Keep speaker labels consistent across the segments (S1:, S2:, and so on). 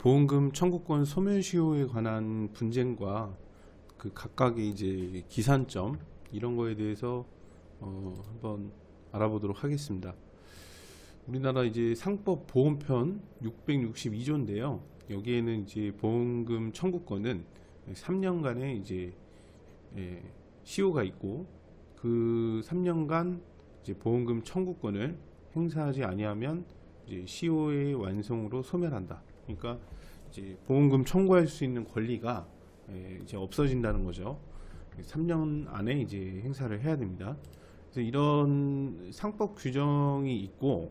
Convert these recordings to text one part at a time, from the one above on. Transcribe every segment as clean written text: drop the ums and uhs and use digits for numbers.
S1: 보험금 청구권 소멸시효에 관한 분쟁과 그 각각의 이제 기산점 이런 거에 대해서 한번 알아보도록 하겠습니다. 우리나라 이제 상법 보험편 662조인데요. 여기에는 이제 보험금 청구권은 3년간의 이제 시효가 있고 그 3년간 이제 보험금 청구권을 행사하지 아니하면 이제 시효의 완성으로 소멸한다. 그러니까 이제 보험금 청구할 수 있는 권리가 이제 없어진다는 거죠. 3년 안에 이제 행사를 해야 됩니다. 그래서 이런 상법 규정이 있고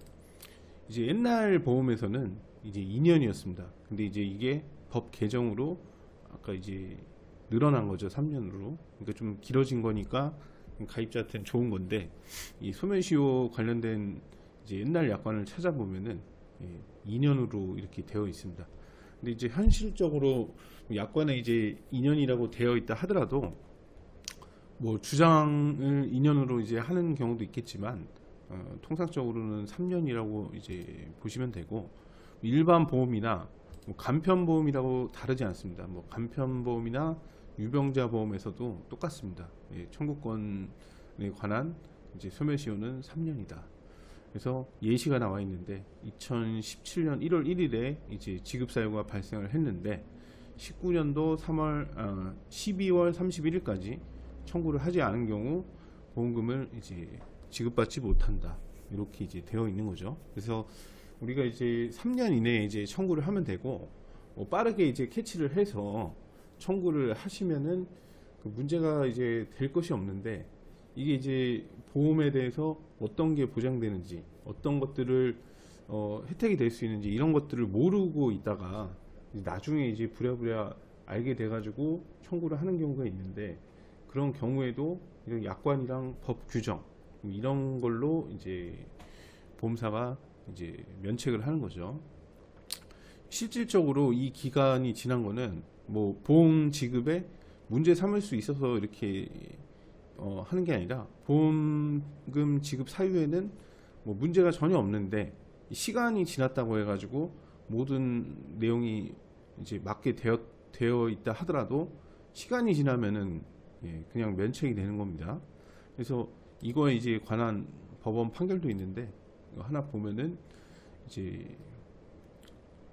S1: 이제 옛날 보험에서는 이제 2년이었습니다. 근데 이제 이게 법 개정으로 아까 이제 늘어난 거죠. 3년으로. 그러니까 좀 길어진 거니까 가입자한테는 좋은 건데 이 소멸시효 관련된 이제 옛날 약관을 찾아보면은 2년으로 이렇게 되어 있습니다. 근데 이제 현실적으로 약관에 이제 2년이라고 되어 있다 하더라도 뭐 주장을 2년으로 이제 하는 경우도 있겠지만 통상적으로는 3년이라고 이제 보시면 되고 일반 보험이나 뭐 간편보험이라고 다르지 않습니다. 뭐 간편보험이나 유병자 보험에서도 똑같습니다. 청구권에 관한 이제 소멸시효는 3년이다. 그래서 예시가 나와 있는데 2017년 1월 1일에 이제 지급사유가 발생을 했는데 19년도 12월 31일까지 청구를 하지 않은 경우 보험금을 이제 지급받지 못한다. 이렇게 이제 되어 있는 거죠. 그래서 우리가 이제 3년 이내에 이제 청구를 하면 되고 빠르게 이제 캐치를 해서 청구를 하시면은 그 문제가 이제 될 것이 없는데 이게 이제 보험에 대해서 어떤 게 보장되는지 어떤 것들을 혜택이 될 수 있는지 이런 것들을 모르고 있다가 나중에 이제 부랴부랴 알게 돼 가지고 청구를 하는 경우가 있는데 그런 경우에도 이런 약관이랑 법 규정 이런 걸로 이제 보험사가 이제 면책을 하는 거죠. 실질적으로 이 기간이 지난 거는 뭐 보험 지급에 문제 삼을 수 있어서 이렇게 하는 게 아니라 보험금 지급 사유에는 뭐 문제가 전혀 없는데 시간이 지났다고 해가지고 모든 내용이 이제 맞게 되어 있다 하더라도 시간이 지나면은 그냥 면책이 되는 겁니다. 그래서 이거에 이제 관한 법원 판결도 있는데 하나 보면은 이제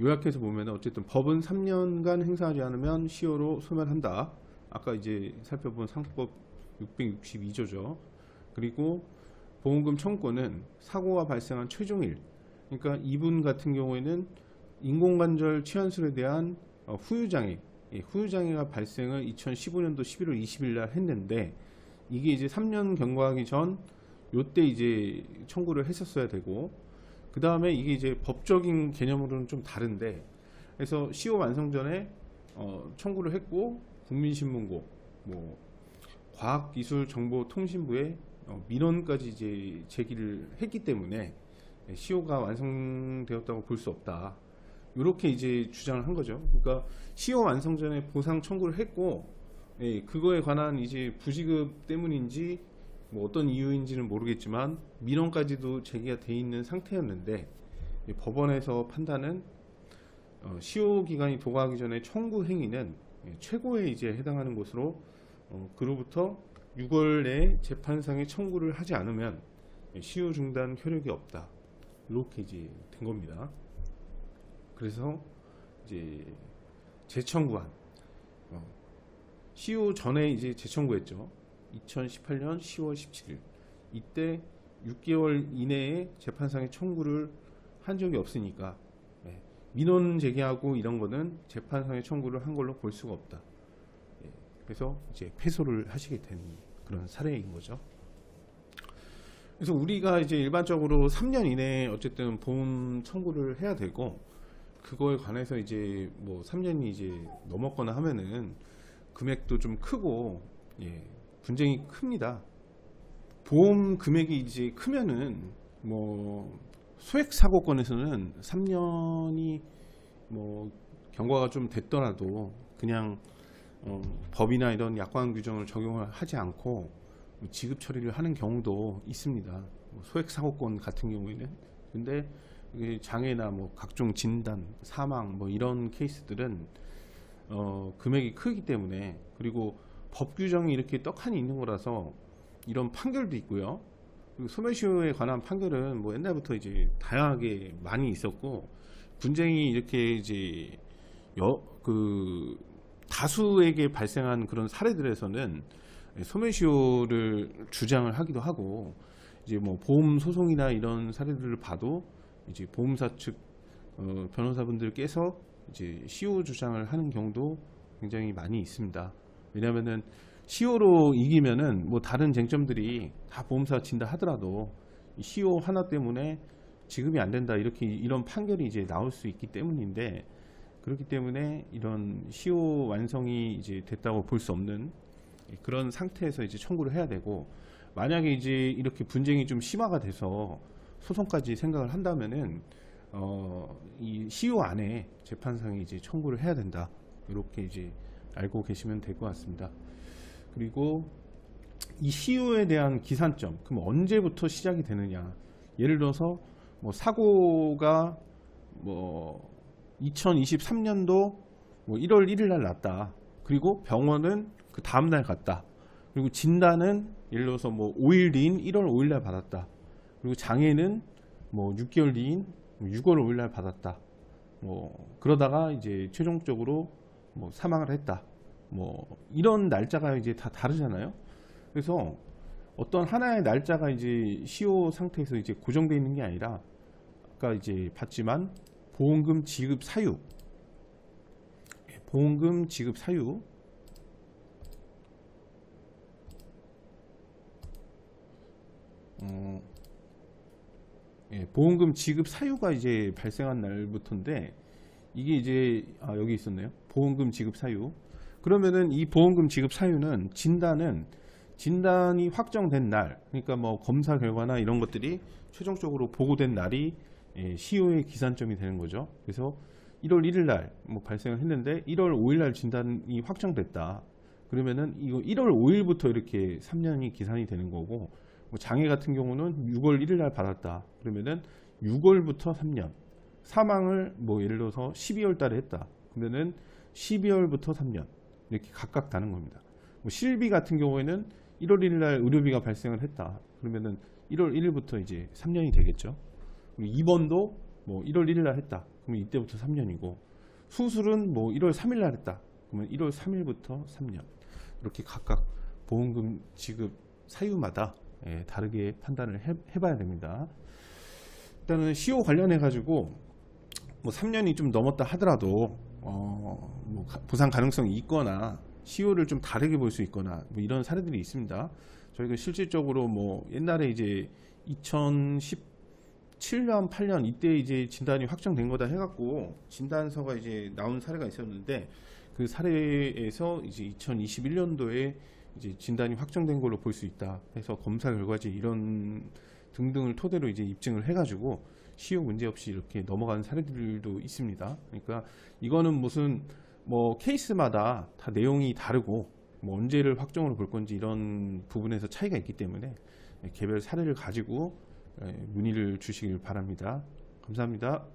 S1: 요약해서 보면은 어쨌든 법은 3년간 행사하지 않으면 시효로 소멸한다. 아까 이제 살펴본 상법 662조죠. 그리고 보험금 청구권은 사고가 발생한 최종일, 그러니까 이분 같은 경우에는 인공관절 치환술에 대한 후유장애, 후유장애가 발생을 2015년도 11월 20일 날 했는데 이게 이제 3년 경과하기 전 요때 이제 청구를 했었어야 되고 그 다음에 이게 이제 법적인 개념으로는 좀 다른데 그래서 시효 완성 전에 청구를 했고 국민신문고 뭐 과학기술정보통신부에 민원까지 이제 제기를 했기 때문에 시효가 완성되었다고 볼 수 없다. 이렇게 이제 주장을 한 거죠. 그러니까 시효 완성 전에 보상 청구를 했고 그거에 관한 이제 부지급 때문인지 뭐 어떤 이유인지는 모르겠지만 민원까지도 제기가 돼 있는 상태였는데 법원에서 판단은 시효 기간이 도과하기 전에 청구 행위는 최고에 이제 해당하는 것으로 그로부터 6월 내에 재판상에 청구를 하지 않으면 시효 중단 효력이 없다. 이렇게 이제 된 겁니다. 그래서 이제 재청구한 시효 전에 이제 재청구했죠. 2018년 10월 17일 이때 6개월 이내에 재판상에 청구를 한 적이 없으니까 민원 제기하고 이런 거는 재판상에 청구를 한 걸로 볼 수가 없다. 그래서 이제 패소를 하시게 된 그런 사례인 거죠. 그래서 우리가 이제 일반적으로 3년 이내에 어쨌든 보험 청구를 해야 되고 그거에 관해서 이제 뭐 3년이 이제 넘었거나 하면은 금액도 좀 크고 분쟁이 큽니다. 보험 금액이 이제 크면은 뭐 소액 사고권에서는 3년이 뭐 경과가 좀 됐더라도 그냥 법이나 이런 약관 규정을 적용을 하지 않고 지급 처리를 하는 경우도 있습니다. 소액 사고권 같은 경우에는. 근데 장애나 뭐 각종 진단, 사망 뭐 이런 케이스들은 금액이 크기 때문에, 그리고 법 규정이 이렇게 떡하니 있는 거라서 이런 판결도 있고요. 그리고 소멸시효에 관한 판결은 뭐 옛날부터 이제 다양하게 많이 있었고, 분쟁이 이렇게 이제 다수에게 발생한 그런 사례들에서는 소멸시효를 주장을 하기도 하고, 이제 뭐 보험 소송이나 이런 사례들을 봐도 이제 보험사 측 변호사분들께서 이제 시효 주장을 하는 경우도 굉장히 많이 있습니다. 왜냐하면은 시효로 이기면은 뭐 다른 쟁점들이 다 보험사 진다 하더라도 이 시효 하나 때문에 지급이 안 된다, 이런 판결이 이제 나올 수 있기 때문인데, 그렇기 때문에 이런 시효 완성이 이제 됐다고 볼 수 없는 그런 상태에서 이제 청구를 해야 되고, 만약에 이제 이렇게 분쟁이 좀 심화가 돼서 소송까지 생각을 한다면은 이 시효 안에 재판상에 이제 청구를 해야 된다, 이렇게 이제 알고 계시면 될 것 같습니다. 그리고 이 시효에 대한 기산점, 그럼 언제부터 시작이 되느냐? 예를 들어서 뭐 사고가 뭐 2023년도 뭐 1월 1일 날 났다. 그리고 병원은 그 다음날 갔다. 그리고 진단은 예를 들어서 뭐 5일 뒤인 1월 5일 날 받았다. 그리고 장애는 뭐 6개월 뒤인 6월 5일 날 받았다. 뭐 그러다가 이제 최종적으로 뭐 사망을 했다. 뭐 이런 날짜가 이제 다 다르잖아요. 그래서 어떤 하나의 날짜가 이제 시효 상태에서 이제 고정되어 있는 게 아니라, 아까 이제 봤지만 보험금 지급 사유, 보험금 지급 사유, 보험금 지급 사유가 이제 발생한 날부터인데, 이게 이제 여기 있었네요. 보험금 지급 사유. 그러면은 이 보험금 지급 사유는 진단이 확정된 날, 그러니까 뭐 검사 결과나 이런 것들이 최종적으로 보고된 날이 시효의 기산점이 되는 거죠. 그래서 1월 1일 날 뭐 발생을 했는데 1월 5일 날 진단이 확정됐다. 그러면은 이거 1월 5일부터 이렇게 3년이 기산이 되는 거고, 뭐 장애 같은 경우는 6월 1일 날 받았다. 그러면은 6월부터 3년. 사망을 뭐 예를 들어서 12월 달에 했다. 그러면은 12월부터 3년. 이렇게 각각 다는 겁니다. 뭐 실비 같은 경우에는 1월 1일 날 의료비가 발생을 했다. 그러면은 1월 1일부터 이제 3년이 되겠죠. 그리고 입원도 뭐 1월 1일 날 했다. 그러면 이때부터 3년이고, 수술은 뭐 1월 3일 날 했다. 그러면 1월 3일부터 3년. 이렇게 각각 보험금 지급 사유마다 다르게 판단을 해봐야 됩니다. 일단은 시효 관련해 가지고 뭐 3년이 좀 넘었다 하더라도 뭐 보상 가능성이 있거나 시효를 좀 다르게 볼 수 있거나 뭐 이런 사례들이 있습니다. 저희가 실질적으로 뭐 옛날에 이제 2017년 8년 이때 이제 진단이 확정된 거다 해갖고 진단서가 이제 나온 사례가 있었는데, 그 사례에서 이제 2021년도에 이제 진단이 확정된 걸로 볼 수 있다 해서 검사 결과지 이런 등등을 토대로 이제 입증을 해가지고 시효 문제 없이 이렇게 넘어가는 사례들도 있습니다. 그러니까 이거는 무슨 뭐 케이스마다 다 내용이 다르고 뭐 언제를 확정으로 볼 건지 이런 부분에서 차이가 있기 때문에 개별 사례를 가지고 문의를 주시길 바랍니다. 감사합니다.